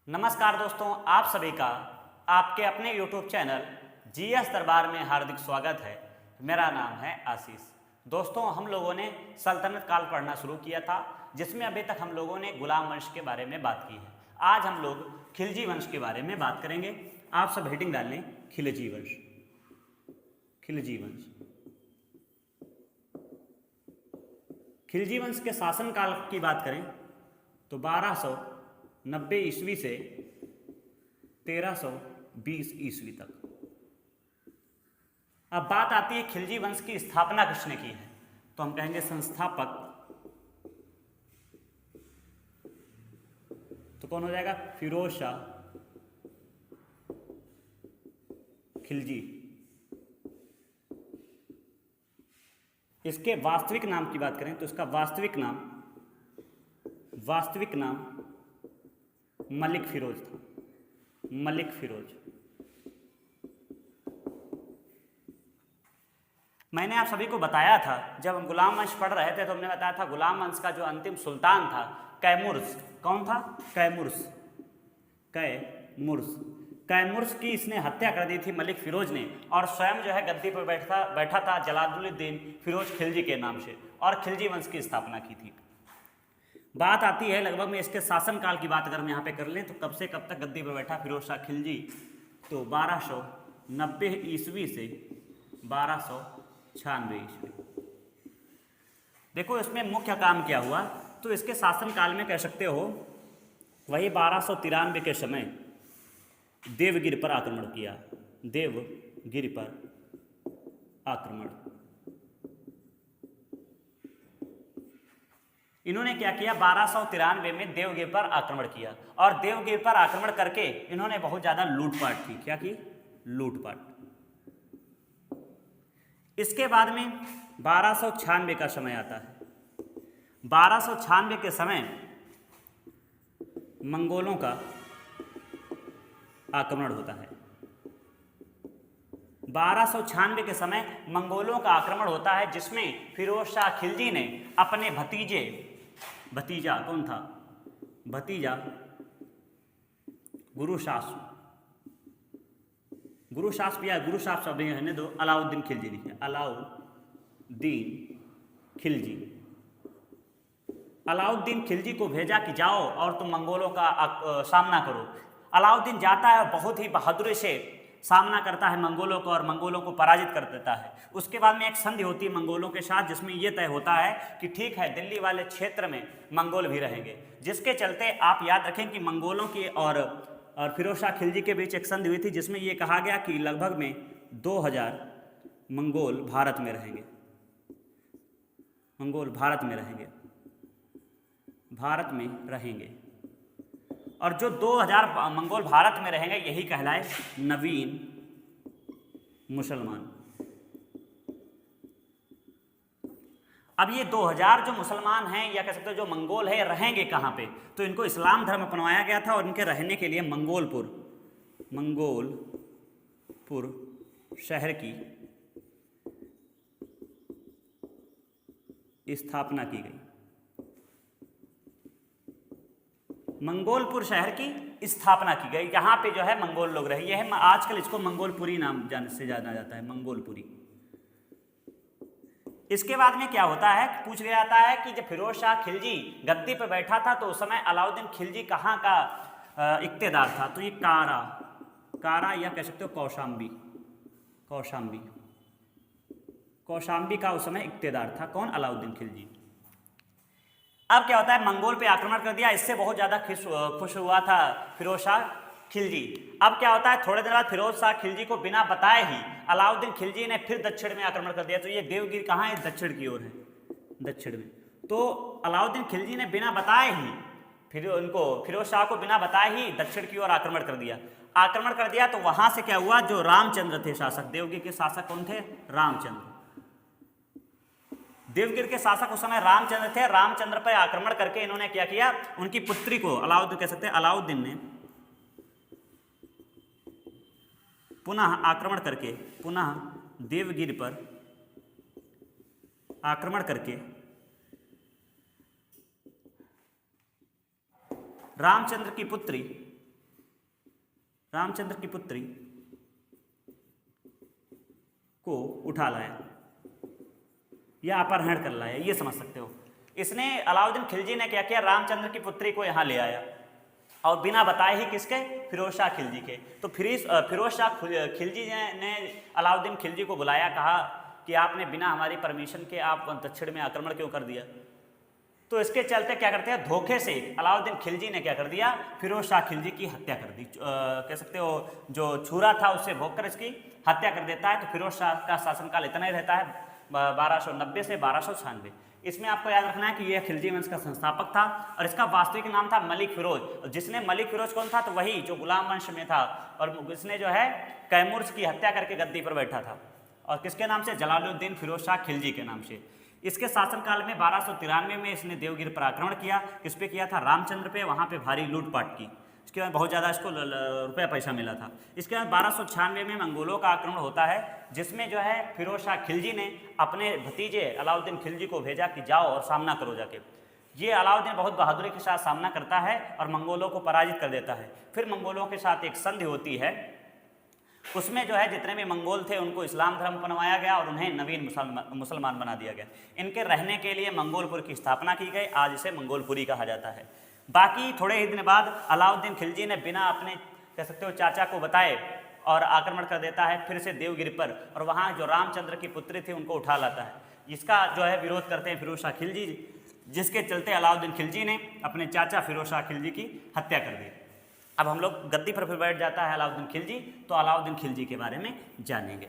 नमस्कार दोस्तों, आप सभी का आपके अपने YouTube चैनल जीएस दरबार में हार्दिक स्वागत है। मेरा नाम है आशीष। दोस्तों, हम लोगों ने सल्तनत काल पढ़ना शुरू किया था, जिसमें अभी तक हम लोगों ने गुलाम वंश के बारे में बात की है। आज हम लोग खिलजी वंश के बारे में बात करेंगे। आप सब हेडिंग डाल लें, खिलजी वंश। खिलजी वंश। खिलजी वंश के शासनकाल की बात करें तो 1290 ईस्वी से 1320 ईस्वी तक। अब बात आती है खिलजी वंश की स्थापना किसने की है, तो हम कहेंगे संस्थापक तो कौन हो जाएगा? फिरोज शाह खिलजी। इसके वास्तविक नाम की बात करें तो इसका वास्तविक नाम मलिक फिरोज था। मलिक फिरोज। मैंने आप सभी को बताया था, जब हम गुलाम वंश पढ़ रहे थे तो हमने बताया था गुलाम वंश का जो अंतिम सुल्तान था कैमुर्स। कौन था? कैमुर्स। कैमुर्स की इसने हत्या कर दी थी मलिक फिरोज ने, और स्वयं जो है गद्दी पर बैठा था जलालुद्दीन फिरोज खिलजी के नाम से, और खिलजी वंश की स्थापना की थी। बात आती है लगभग में इसके शासनकाल की बात अगर हम यहाँ पे कर लें तो कब से कब तक गद्दी पर बैठा फिरोज शाह खिलजी, तो 1290 ईस्वी से 1296 ईस्वी। देखो इसमें मुख्य काम क्या हुआ, तो इसके शासनकाल में कह सकते हो वही 1293 के समय देवगिर पर आक्रमण किया। देवगिर पर आक्रमण। इन्होंने क्या किया? 1293 में देवगिर पर आक्रमण किया, और देवगिर पर आक्रमण करके इन्होंने बहुत ज्यादा लूटपाट की। क्या की? लूटपाट। इसके बाद में 1296 का समय आता है। 1296 के समय मंगोलों का आक्रमण होता है। 1296 के समय मंगोलों का आक्रमण होता है, जिसमें फिरोज शाह खिलजी ने अपने भतीजा कौन था? भतीजा गुरुशास्प अभी रहने दो, अलाउद्दीन खिलजी लिखे। अलाउद्दीन खिलजी को भेजा कि जाओ और तुम मंगोलों का सामना करो। अलाउद्दीन जाता है, बहुत ही बहादुरी से सामना करता है मंगोलों को, और मंगोलों को पराजित कर देता है। उसके बाद में एक संधि होती है मंगोलों के साथ, जिसमें यह तय होता है कि ठीक है, दिल्ली वाले क्षेत्र में मंगोल भी रहेंगे, जिसके चलते आप याद रखें कि मंगोलों की और फिरोज शाह खिलजी के बीच एक संधि हुई थी, जिसमें यह कहा गया कि लगभग में 2000 मंगोल भारत में रहेंगे। और जो 2000 मंगोल भारत में रहेंगे, यही कहलाए नवीन मुसलमान। अब ये 2000 जो मुसलमान हैं, या कह सकते हो जो मंगोल है, रहेंगे कहाँ पे? तो इनको इस्लाम धर्म अपनाया गया था, और इनके रहने के लिए मंगोलपुर शहर की स्थापना की गई। मंगोलपुर शहर की स्थापना की गई। यहाँ पे जो है मंगोल लोग रहे। यह आजकल इसको मंगोलपुरी नाम से जाना जाता है, मंगोलपुरी। इसके बाद में क्या होता है, पूछ लिया जाता है कि जब फिरोज शाह खिलजी गद्दी पर बैठा था तो उस समय अलाउद्दीन खिलजी कहाँ का इक्तेदार था? तो ये कारा या कह सकते हो कौशाम्बी का उस समय इक्तेदार था। कौन? अलाउद्दीन खिलजी। अब क्या होता है, मंगोल पे आक्रमण कर दिया, इससे बहुत ज़्यादा खुश हुआ था फिरोज शाह खिलजी। अब क्या होता है, थोड़े दिन बाद फिरोज शाह खिलजी को बिना बताए ही अलाउद्दीन खिलजी ने फिर दक्षिण में आक्रमण कर दिया। तो ये देवगिर कहाँ है? दक्षिण की ओर है, दक्षिण में। तो अलाउद्दीन खिलजी ने बिना बताए ही फिरोज शाह को बिना बताए ही दक्षिण की ओर आक्रमण कर दिया। तो वहां से क्या हुआ, जो रामचंद्र थे शासक, देवगिर के शासक कौन थे? रामचंद्र। देवगिर के शासक उस समय रामचंद्र थे। रामचंद्र पर आक्रमण करके इन्होंने क्या किया, उनकी पुत्री को अलाउद्दीन ने पुनः आक्रमण करके, देवगिर पर आक्रमण करके रामचंद्र की पुत्री रामचंद्र की पुत्री को उठा लाया या अपहरण कर लाया, ये समझ सकते हो। इसने अलाउद्दीन खिलजी ने क्या किया, रामचंद्र की पुत्री को यहाँ ले आया और बिना बताए ही किसके, फिरोज शाह खिलजी के। तो फिरोज शाह खिलजी ने अलाउद्दीन खिलजी को बुलाया, कहा कि आपने बिना हमारी परमिशन के आप दक्षिण में आक्रमण क्यों कर दिया। तो इसके चलते क्या करते हैं, धोखे से अलाउद्दीन खिलजी ने क्या कर दिया, फिरोज शाह खिलजी की हत्या कर दी। कह सकते हो जो छुरा था उससे भोंककर इसकी हत्या कर देता है। तो फिरोज शाह का शासनकाल इतना ही रहता है, 1290 से 1296। इसमें आपको याद रखना है कि यह खिलजी वंश का संस्थापक था और इसका वास्तविक नाम था मलिक फिरोज। जिसने मलिक फिरोज कौन था, तो वही जो गुलाम वंश में था और इसने जो है कैमूर की हत्या करके गद्दी पर बैठा था। और किसके नाम से, जलालुद्दीन फिरोज शाह खिलजी के नाम से। इसके शासनकाल में 1293 में इसने देवगिर पर आक्रमण किया। किस पे किया था, रामचंद्र पे। वहाँ पे भारी लूटपाट की, इसके बाद बहुत ज़्यादा इसको रुपया पैसा मिला था। इसके बाद 1296 में मंगोलों का आक्रमण होता है, जिसमें जो है फिरोज शाह खिलजी ने अपने भतीजे अलाउद्दीन खिलजी को भेजा कि जाओ और सामना करो जाके। ये अलाउद्दीन बहुत बहादुरी के साथ सामना करता है और मंगोलों को पराजित कर देता है। फिर मंगोलों के साथ एक संधि होती है, उसमें जो है जितने भी मंगोल थे उनको इस्लाम धर्म बनवाया गया और उन्हें नवीन मुसलमान बना दिया गया। इनके रहने के लिए मंगोलपुर की स्थापना की गई, आज इसे मंगोलपुरी कहा जाता है। बाकी थोड़े ही दिन बाद अलाउद्दीन खिलजी ने बिना अपने कह सकते हो चाचा को बताए और आक्रमण कर देता है फिर से देवगिर पर, और वहाँ जो रामचंद्र की पुत्री थी उनको उठा लाता है। इसका जो है विरोध करते हैं फिरोज शाह खिलजी, जिसके चलते अलाउद्दीन खिलजी ने अपने चाचा फिरोज शाह खिलजी की हत्या कर दी। अब हम लोग गद्दी पर फिर बैठ जाता है अलाउद्दीन खिलजी, तो अलाउद्दीन खिलजी के बारे में जानेंगे।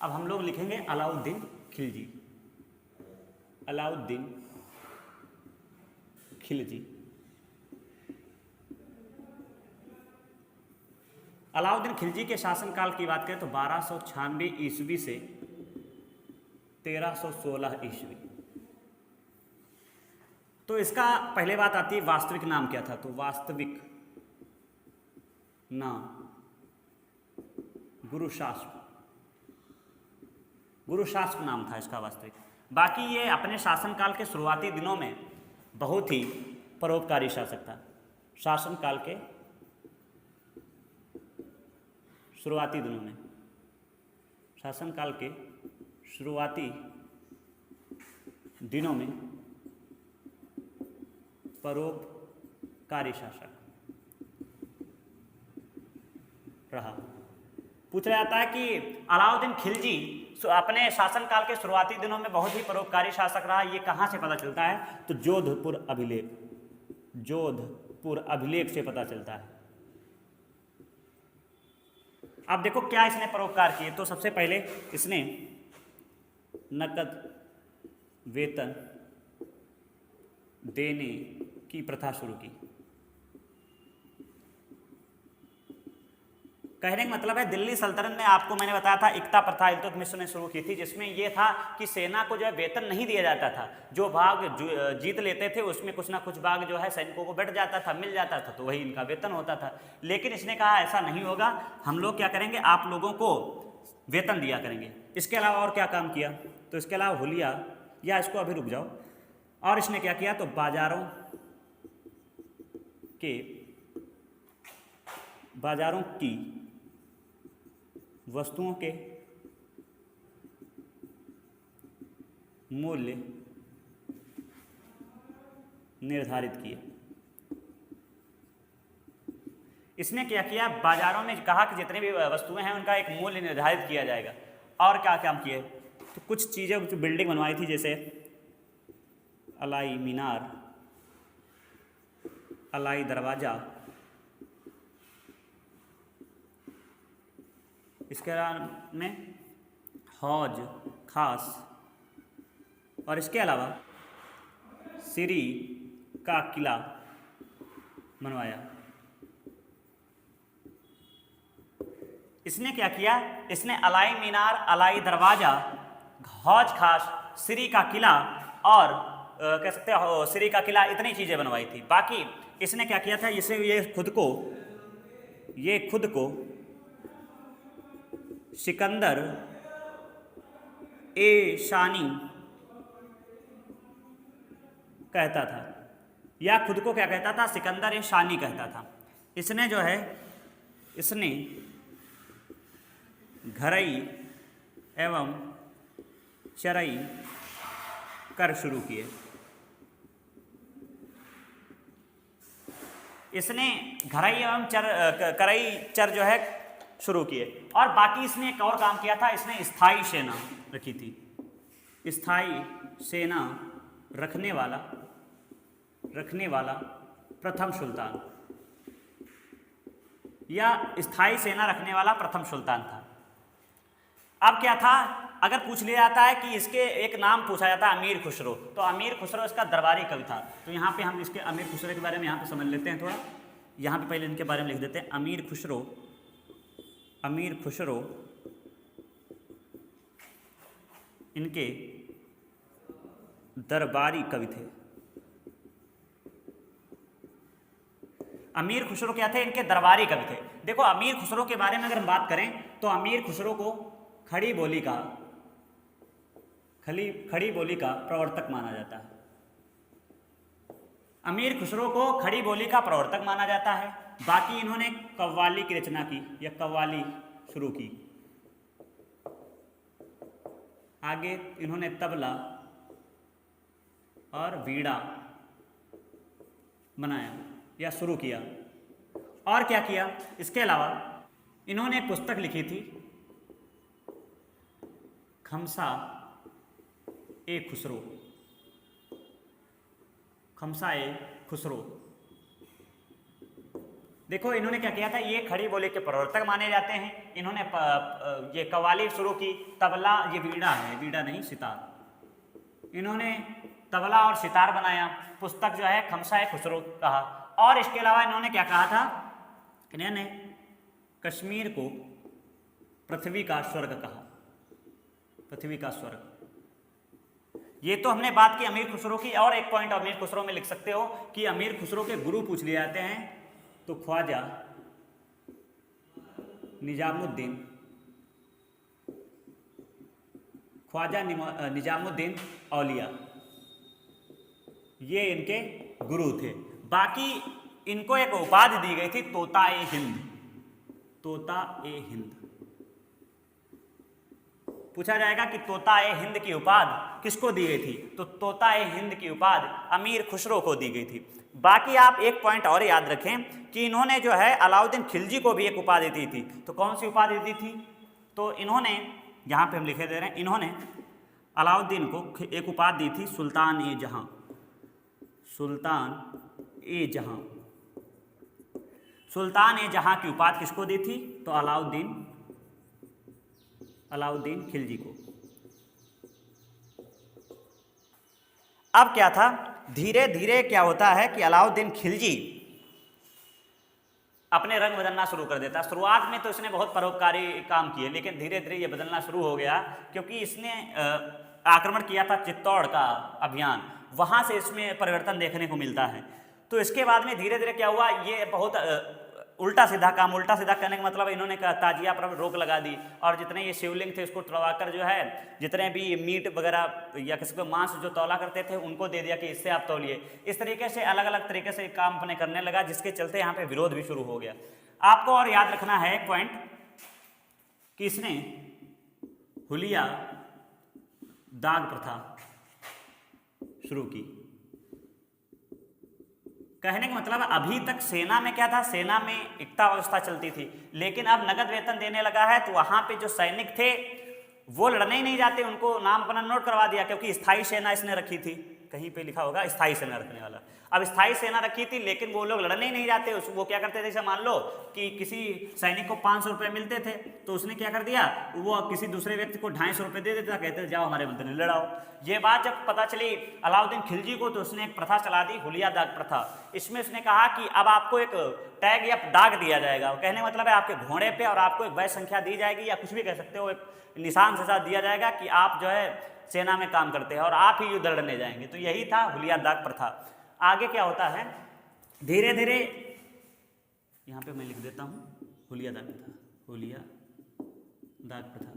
अब हम लोग लिखेंगे अलाउद्दीन खिलजी, अलाउद्दीन खिलजी। अलाउद्दीन खिलजी के शासनकाल की बात करें तो 1296 ईस्वी से 1316 ईस्वी। तो इसका पहले बात आती है वास्तविक नाम क्या था, तो वास्तविक नाम गुरुशास्प नाम था इसका वास्तविक। बाकी ये अपने शासनकाल के शुरुआती दिनों में बहुत ही परोपकारी शासक था। शासनकाल के शुरुआती दिनों में, शासनकाल के शुरुआती दिनों में परोपकारी शासक रहा। पूछा जाता है कि अलाउद्दीन खिलजी अपने शासनकाल के शुरुआती दिनों में बहुत ही परोपकारी शासक रहा, ये कहाँ से पता चलता है, तो जोधपुर अभिलेख से पता चलता है। अब देखो क्या इसने परोपकार किए, तो सबसे पहले इसने नकद वेतन देने की प्रथा शुरू की। कहने का मतलब है दिल्ली सल्तनत में आपको मैंने बताया था इक्ता प्रथा इल्तुतमिश ने शुरू की थी, जिसमें यह था कि सेना को जो है वेतन नहीं दिया जाता था। जो भाग जीत लेते थे उसमें कुछ ना कुछ भाग जो है सैनिकों को बैठ जाता था, मिल जाता था, तो वही इनका वेतन होता था। लेकिन इसने कहा ऐसा नहीं होगा, हम लोग क्या करेंगे, आप लोगों को वेतन दिया करेंगे। इसके अलावा और क्या काम किया, तो इसके अलावा हुलिया, या इसको अभी रुक जाओ, और इसने क्या किया, तो बाजारों की वस्तुओं के मूल्य निर्धारित किए। इसने क्या किया, बाजारों में कहा कि जितनी भी वस्तुएं हैं उनका एक मूल्य निर्धारित किया जाएगा। और क्या काम किए, तो कुछ चीज़ें, कुछ बिल्डिंग बनवाई थी, जैसे अलाई मीनार, अलाई दरवाज़ा, इसके अलावा में हौज खास, और इसके अलावा सिरी का किला बनवाया। इसने क्या किया, इसने अलाई मीनार, अलाई दरवाज़ा, हौज खास, सिरी का किला और कह सकते हो सिरी का किला, इतनी चीज़ें बनवाई थी। बाकी इसने क्या किया था, इसे ये खुद को सिकंदर ए शानी कहता था, या खुद को क्या कहता था, सिकंदर ए शानी कहता था। इसने जो है, इसने घरई एवं चरई कर शुरू किए। इसने घरई एवं करई चर जो है शुरू किए। और बाकी इसने एक और काम किया था, इसने स्थायी सेना रखी थी। स्थायी सेना रखने वाला प्रथम सुल्तान, या स्थायी सेना रखने वाला प्रथम सुल्तान था। अब क्या था, अगर पूछ लिया जाता है कि इसके एक नाम पूछा जाता है अमीर खुसरो, तो अमीर खुसरो इसका दरबारी कवि था। तो यहाँ पे हम इसके अमीर खुसरो के बारे में यहाँ पे समझ लेते हैं थोड़ा। यहाँ पे पहले इनके बारे में लिख देते हैं। अमीर खुसरो इनके दरबारी कवि थे। अमीर खुसरो क्या थे, इनके दरबारी कवि थे। देखो अमीर खुसरो के बारे में अगर हम बात करें तो अमीर खुसरो को खड़ी बोली का प्रवर्तक माना जाता है। अमीर खुसरो को खड़ी बोली का प्रवर्तक माना जाता है। बाकी इन्होंने कव्वाली की रचना की या कव्वाली शुरू की। आगे इन्होंने तबला और वीणा बनाया या शुरू किया। और क्या किया, इसके अलावा इन्होंने एक पुस्तक लिखी थी, खमसा ए खुसरो। देखो इन्होंने क्या किया था, ये खड़ी बोली के प्रवर्तक माने जाते हैं। इन्होंने ये कव्वाली शुरू की, तबला, ये वीणा है, वीणा नहीं सितार, इन्होंने तबला और सितार बनाया। पुस्तक जो है खमसा ए खुसरो कहा। और इसके अलावा इन्होंने क्या कहा था, इन्होंने कश्मीर को पृथ्वी का स्वर्ग कहा, पृथ्वी का स्वर्ग। ये तो हमने बात की अमीर खुसरो की। और एक पॉइंट अमीर खुसरो में लिख सकते हो कि अमीर खुसरो के गुरु पूछ लिए जाते हैं तो ख्वाजा निजामुद्दीन औलिया, ये इनके गुरु थे। बाकी इनको एक उपाधि दी गई थी, तोता ए हिंद। पूछा जाएगा कि तोता ए हिंद की उपाधि किसको दी गई थी, तो तोता ए हिंद की उपाधि अमीर खुसरो को दी गई थी। बाकी आप एक पॉइंट और याद रखें कि इन्होंने जो है अलाउद्दीन खिलजी को भी एक उपाधि दी थी। तो कौन सी उपाधि दी थी, तो इन्होंने यहाँ पे हम लिखे दे रहे हैं, इन्होंने अलाउद्दीन को एक उपाधि दी थी, सुल्तान ए जहां। सुल्तान ए जहां की उपाधि किसको दी थी, तो अलाउद्दीन खिलजी को। अब क्या था, धीरे धीरे क्या होता है कि अलाउद्दीन खिलजी अपने रंग बदलना शुरू कर देता। शुरुआत में तो इसने बहुत परोपकारी काम किए, लेकिन धीरे धीरे ये बदलना शुरू हो गया, क्योंकि इसने आक्रमण किया था चित्तौड़ का अभियान, वहां से इसमें परिवर्तन देखने को मिलता है। तो इसके बाद में धीरे धीरे क्या हुआ, ये बहुत उल्टा सीधा करने का मतलब इन्होंने कहा ताजिया पर रोक लगा दी, और जितने ये शिवलिंग थे उसको तोड़वाकर जो है जितने भी मीट वगैरह या किसी को मांस जो तौला करते थे उनको दे दिया कि इससे आप तौलिए। इस तरीके से अलग अलग तरीके से काम अपने करने लगा, जिसके चलते यहाँ पे विरोध भी शुरू हो गया। आपको और याद रखना है एक पॉइंट कि इसने हुलिया दाग प्रथा शुरू की। कहने का मतलब अभी तक सेना में क्या था, सेना में एकता व्यवस्था चलती थी, लेकिन अब नगद वेतन देने लगा है, तो वहां पे जो सैनिक थे वो लड़ने ही नहीं जाते, उनको नाम अपना नोट करवा दिया, क्योंकि स्थायी सेना इसने रखी थी। कहीं पे लिखा होगा स्थायी सेना रखने वाला। अब स्थायी सेना रखी थी, लेकिन वो लोग लड़ने ही नहीं जाते। वो क्या करते थे, जैसे मान लो कि किसी सैनिक को 500 रुपये मिलते थे, तो उसने क्या कर दिया, वो किसी दूसरे व्यक्ति को 250 रुपये दे देता, कहते जाओ हमारे मंत्री लड़ाओ। ये बात जब पता चली अलाउद्दीन खिलजी को, तो उसने एक प्रथा चला दी, हुलिया दाग प्रथा। इसमें उसने कहा कि अब आपको एक टैग या दाग दिया जाएगा। कहने का मतलब है आपके घोड़े पे, और आपको एक वय संख्या दी जाएगी, या कुछ भी कह सकते हो, एक निशान से साथ दिया जाएगा कि आप जो है सेना में काम करते हैं और आप ही युद्ध लड़ने जाएंगे। तो यही था हुलिया दाग प्रथा। आगे क्या होता है, धीरे धीरे यहाँ पे मैं लिख देता हूँ हुलिया दाग प्रथा, हुलिया दाग प्रथा।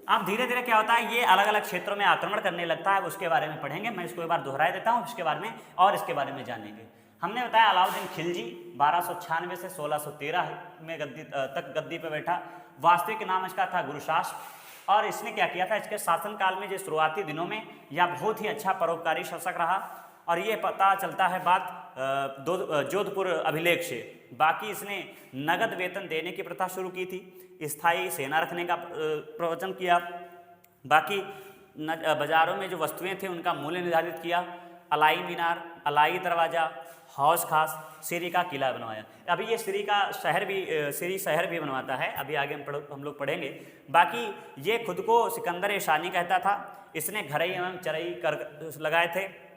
अब धीरे धीरे क्या होता है, ये अलग अलग क्षेत्रों में आक्रमण करने लगता है, उसके बारे में पढ़ेंगे। मैं इसको एक बार दोहराई देता हूँ इसके बारे में, और इसके बारे में जानेंगे। हमने बताया अलाउद्दीन खिलजी 1296 से 1613 में गद्दी पे बैठा। वास्तविक नाम इसका था गुरुशास्प, और इसने क्या किया था, इसके शासनकाल में जो शुरुआती दिनों में यह बहुत ही अच्छा परोपकारी शासक रहा, और ये पता चलता है बात जोधपुर अभिलेख से। बाकी इसने नगद वेतन देने की प्रथा शुरू की थी, स्थायी सेना रखने का प्रवचन किया, बाकी बाजारों में जो वस्तुएं थे उनका मूल्य निर्धारित किया, अलाई मीनार, अलाई दरवाज़ा, हौस खास, सीरी का किला बनवाया। अभी ये सीरी शहर भी बनवाता है, अभी आगे हम लोग पढ़ेंगे। बाकी ये खुद को सिकंदर शानी कहता था। इसने घरई एवं चरई कर लगाए थे,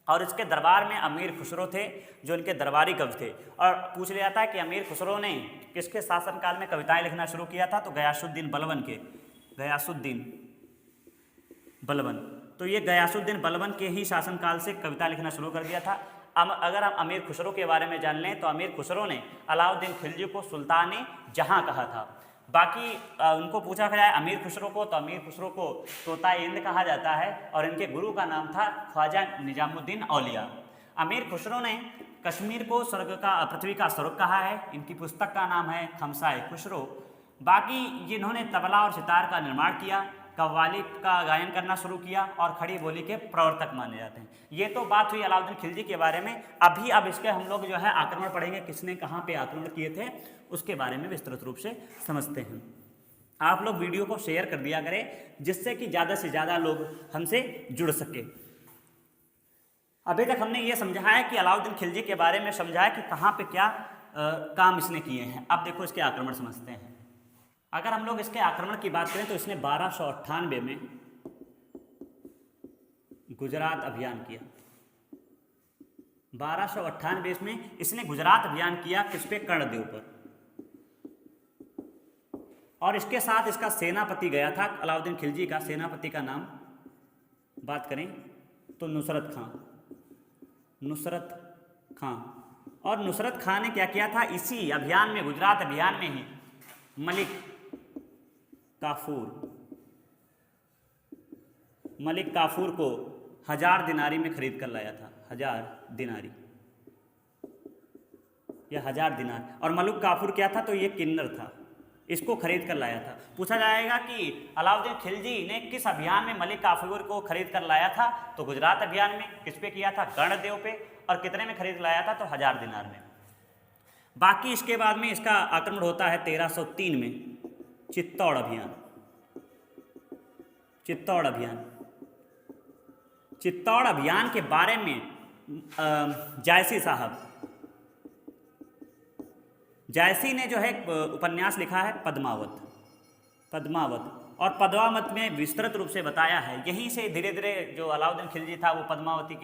और इसके दरबार में अमीर खुसरो थे जो इनके दरबारी कवि थे। और पूछ लिया था कि अमीर खुसरो ने किसके शासनकाल में कविताएं लिखना शुरू किया था, तो गयासुद्दीन बलबन के, गयासुद्दीन बलबन। तो ये गयासुद्दीन बलबन के ही शासनकाल से कविता लिखना शुरू कर दिया था। अगर हम अमीर खुसरो के बारे में जान लें तो अमीर खुसरो ने अलाउद्दीन खिलजी को सुल्तान जहां कहा था। बाकी उनको पूछा गया है अमीर खुसरो को, तो अमीर खुसरो को तोता इंद कहा जाता है, और इनके गुरु का नाम था ख्वाजा निजामुद्दीन औलिया। अमीर खुसरो ने कश्मीर को पृथ्वी का स्वर्ग कहा है। इनकी पुस्तक का नाम है खमसाए खुसरो। बाकी जिन्होंने तबला और सितार का निर्माण किया, कव्वाली का गायन करना शुरू किया, और खड़ी बोली के प्रवर्तक माने जाते हैं। ये तो बात हुई अलाउद्दीन खिलजी के बारे में। अब इसके हम लोग जो है आक्रमण पढ़ेंगे, किसने कहाँ पे आक्रमण किए थे उसके बारे में विस्तृत रूप से समझते हैं। आप लोग वीडियो को शेयर कर दिया करें, जिससे कि ज़्यादा से ज़्यादा लोग हमसे जुड़ सके। अभी तक हमने ये समझा है कि अलाउद्दीन खिलजी के बारे में समझा है कि कहाँ पे क्या काम इसने किए हैं। अब देखो इसके आक्रमण समझते हैं। अगर हम लोग इसके आक्रमण की बात करें तो इसने 1298 में गुजरात अभियान किया। 1298 में इसने गुजरात अभियान किया, किस पे, कर्णदेव पर। और इसके साथ इसका सेनापति गया था, अलाउद्दीन खिलजी का सेनापति का नाम बात करें तो नुसरत खां। और नुसरत खां ने क्या किया था, इसी अभियान में, गुजरात अभियान में ही मलिक काफूर को 1000 दिनारी में खरीद कर लाया था। 1000 दिनारी या 1000 दिनार। और मलिक काफूर क्या था, तो ये किन्नर था, इसको खरीद कर लाया था। पूछा जाएगा कि अलाउद्दीन खिलजी ने किस अभियान में मलिक काफूर को खरीद कर लाया था, तो गुजरात अभियान में। किस पे किया था, कर्णदेव पे। और कितने में खरीद लाया था, तो 1000 दिनार में। बाकी इसके बाद में इसका आक्रमण होता है 1303 में, चित्तौड़ अभियान के बारे में जायसी ने जो है उपन्यास लिखा है पद्मावत। और पद्मावत में विस्तृत रूप से बताया है। यहीं से धीरे धीरे जो अलाउद्दीन खिलजी था वो पद्मावती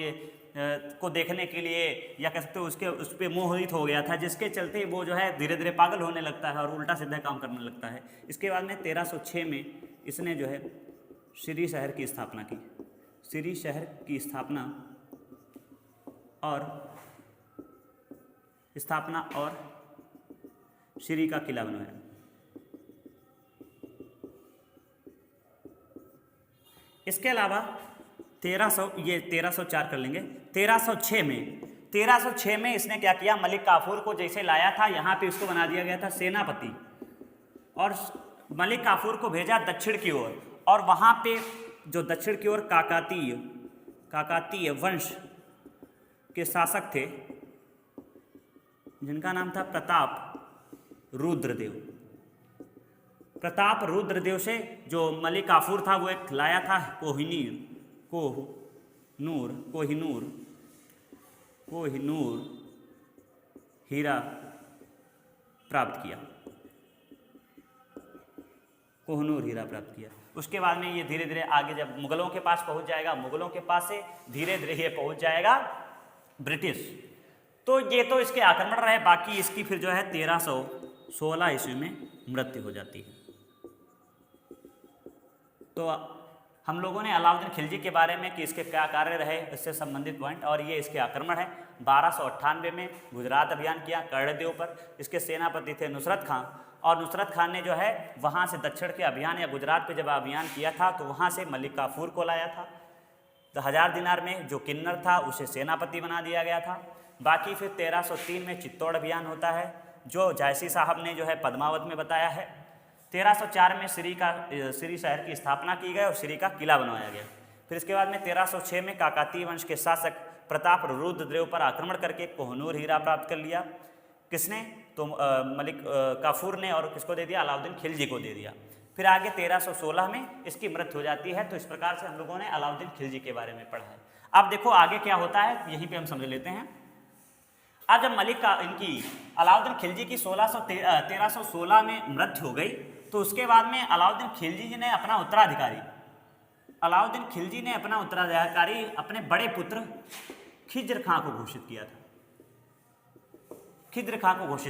को देखने के लिए, या कह सकते हो उस पर मोहित हो गया था, जिसके चलते वो जो है धीरे धीरे पागल होने लगता है और उल्टा सीधा काम करने लगता है। इसके बाद में 1306 में इसने जो है श्री शहर की स्थापना और श्री का किला बनवाया। इसके अलावा 1304 कर लेंगे। 1306 में इसने क्या किया, मलिक काफूर को जैसे लाया था यहाँ पे इसको बना दिया गया था सेनापति, और मलिक काफूर को भेजा दक्षिण की ओर। और वहाँ पे जो दक्षिण की ओर काकातीय वंश के शासक थे, जिनका नाम था प्रताप रुद्रदेव से जो मलिक काफूर था वो एक लाया था कोहिनूर हीरा प्राप्त किया। उसके बाद में ये धीरे धीरे आगे जब मुगलों के पास पहुंच जाएगा, मुगलों के पास से धीरे धीरे ये पहुंच जाएगा ब्रिटिश। तो ये तो इसके आक्रमण रहे। बाकी इसकी फिर जो है 1316 ईस्वी में मृत्यु हो जाती है। तो हम लोगों ने अलाउद्दीन खिलजी के बारे में कि इसके क्या कार्य रहे, इससे संबंधित पॉइंट, और ये इसके आक्रमण है। 1298 में गुजरात अभियान किया कर्णदेव पर। इसके सेनापति थे नुसरत खां, और नुसरत खान ने जो है वहाँ से दक्षिण के अभियान या गुजरात पे जब अभियान किया था तो वहाँ से मलिक काफूर को लाया था। तो 1000 दिनार में जो किन्नर था उसे सेनापति बना दिया गया था। बाकी फिर 1303 में चित्तौड़ अभियान होता है जो जायसी साहब ने जो है पद्मावत में बताया है। 1304 में श्री शहर की स्थापना की गई और श्री का किला बनवाया गया। फिर इसके बाद में 1306 में काकातीय वंश के शासक प्रताप रुद्रदेव पर आक्रमण करके कोहनूर हीरा प्राप्त कर लिया। किसने? तो मलिक काफूर ने, और किसको दे दिया? अलाउद्दीन खिलजी को दे दिया। फिर आगे 1316 में इसकी मृत्यु हो जाती है। तो इस प्रकार से हम लोगों ने अलाउद्दीन खिलजी के बारे में पढ़ा है। अब देखो आगे क्या होता है, यहीं पे हम समझ लेते हैं। अब जब अलाउद्दीन खिलजी की 1316 में मृत्यु हो गई तो उसके बाद में अलाउद्दीन खिलजी ने अपना उत्तराधिकारी अपने बड़े पुत्र खिज्र खां को घोषित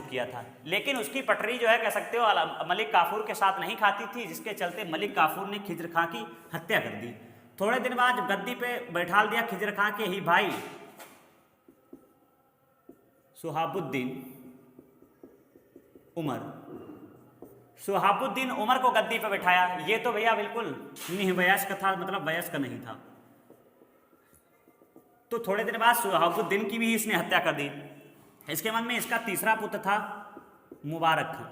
किया था। लेकिन उसकी पटरी जो है कह सकते हो मलिक काफूर के साथ नहीं खाती थी, जिसके चलते मलिक काफूर ने खिज्र खां की हत्या कर दी। थोड़े दिन बाद गद्दी पे बैठाल दिया खिज्र खां के ही भाई सुहाबुद्दीन उमर को गद्दी पे बैठाया। ये तो भैया बिल्कुल निवयस्क था, मतलब वयस्क नहीं था। तो थोड़े दिन बाद सुहाबुद्दीन की भी इसने हत्या कर दी। इसके मन में इसका तीसरा पुत्र था मुबारक खां,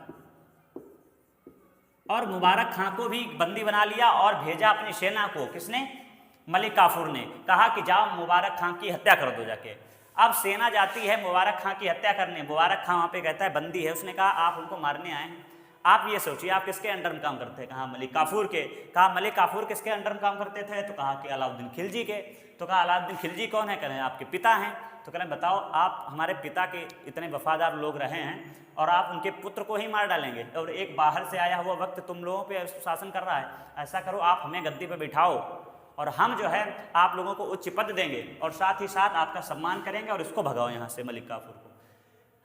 और मुबारक खां को भी बंदी बना लिया और भेजा अपनी सेना को। किसने? मलिक काफूर ने। कहा कि जाओ मुबारक खां की हत्या कर दो जाके। अब सेना जाती है मुबारक खां की हत्या करने। मुबारक खां वहाँ पे कहता है बंदी है। उसने कहा आप उनको मारने आए हैं। आप ये सोचिए आप किसके अंडर में काम करते हैं? कहा मलिक काफूर के। कहा मलिक काफूर किसके अंडर में काम करते थे? तो कहा कि अलाउद्दीन खिलजी के। तो कहा अलाउद्दीन खिलजी कौन है? कहें आपके पिता हैं। तो कहें बताओ आप हमारे पिता के इतने वफादार लोग रहे हैं और आप उनके पुत्र को ही मार डालेंगे, और एक बाहर से आया हुआ वक्त तुम लोगों पे शासन कर रहा है। ऐसा करो आप हमें गद्दी पे बिठाओ और हम जो है आप लोगों को उच्च पद देंगे और साथ ही साथ आपका सम्मान करेंगे, और इसको भगाओ यहाँ से मलिक काफूर को।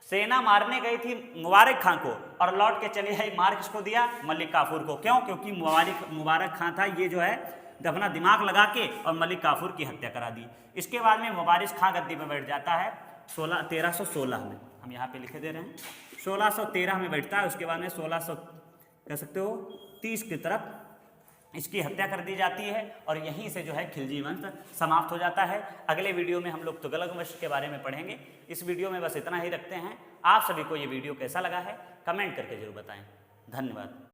सेना मारने गई थी मुबारक खां को और लौट के चली आई। मार किसको दिया? मलिक काफूर को। क्यों? क्योंकि मुबारक खां था ये जो है अपना दिमाग लगा के और मलिक काफूर की हत्या करा दी। इसके बाद में मुबारिक खां गद्दी पर बैठ जाता है 1316 में। हम यहाँ पे लिखे दे रहे हैं 1613 में बैठता है। उसके बाद में 1600 कह सकते हो 30 की तरफ इसकी हत्या कर दी जाती है और यहीं से जो है खिलजी वंश समाप्त हो जाता है। अगले वीडियो में हम लोग तुगलक वंश के बारे में पढ़ेंगे। इस वीडियो में बस इतना ही रखते हैं। आप सभी को ये वीडियो कैसा लगा है कमेंट करके जरूर बताएं। धन्यवाद।